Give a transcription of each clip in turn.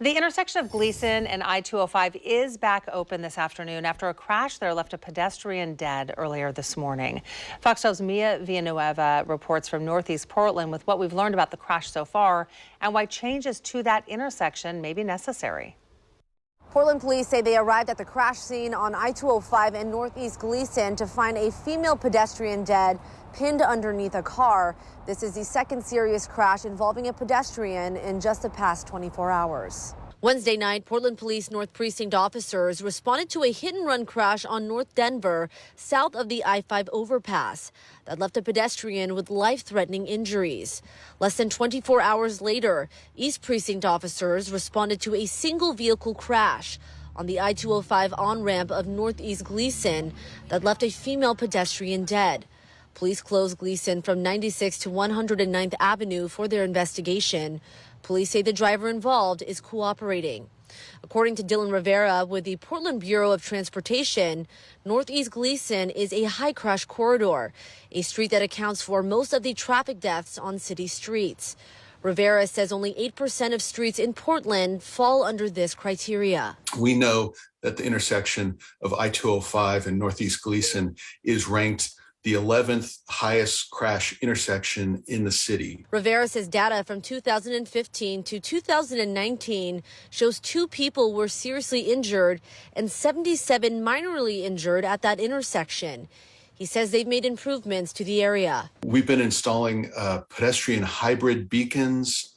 The intersection of Gleason and I-205 is back open this afternoon after a crash there left a pedestrian dead earlier this morning. Fox 12's Mia Villanueva reports from Northeast Portland with what we've learned about the crash so far and why changes to that intersection may be necessary. Portland police say they arrived at the crash scene on I-205 in Northeast Gleason to find a female pedestrian dead, pinned underneath a car. This is the second serious crash involving a pedestrian in just the past 24 hours. Wednesday night, Portland Police North Precinct officers responded to a hit-and-run crash on North Denver, south of the I-5 overpass, that left a pedestrian with life-threatening injuries. Less than 24 hours later, East Precinct officers responded to a single-vehicle crash on the I-205 on-ramp of Northeast Gleason that left a female pedestrian dead. Police closed Gleason from 96th to 109th Avenue for their investigation. Police say the driver involved is cooperating. According to Dylan Rivera with the Portland Bureau of Transportation, Northeast Gleason is a high crash corridor, a street that accounts for most of the traffic deaths on city streets. Rivera says only 8% of streets in Portland fall under this criteria. We know that the intersection of I-205 and Northeast Gleason is ranked the 11th highest crash intersection in the city. Rivera says data from 2015 to 2019 shows 2 people were seriously injured and 77 minorly injured at that intersection. He says they've made improvements to the area. We've been installing pedestrian hybrid beacons,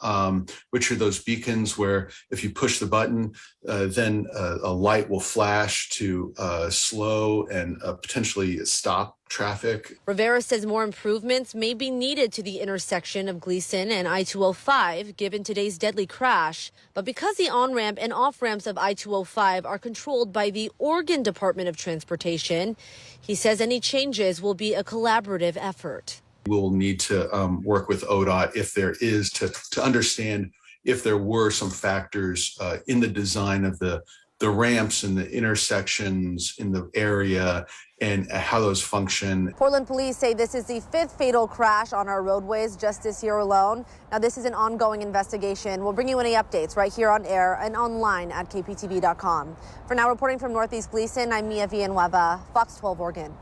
which are those beacons where if you push the button, then a light will flash to slow and potentially stop traffic. Rivera says more improvements may be needed to the intersection of Gleason and I-205 given today's deadly crash. But because the on-ramp and off-ramps of I-205 are controlled by the Oregon Department of Transportation, he says any changes will be a collaborative effort. We'll need to work with ODOT if there is to understand if there were some factors in the design of the ramps and the intersections in the area and how those function. Portland police say this is the 5th fatal crash on our roadways just this year alone. Now, this is an ongoing investigation. We'll bring you any updates right here on air and online at kptv.com. For now, reporting from Northeast Gleason, I'm Mia Villanueva, Fox 12 Oregon.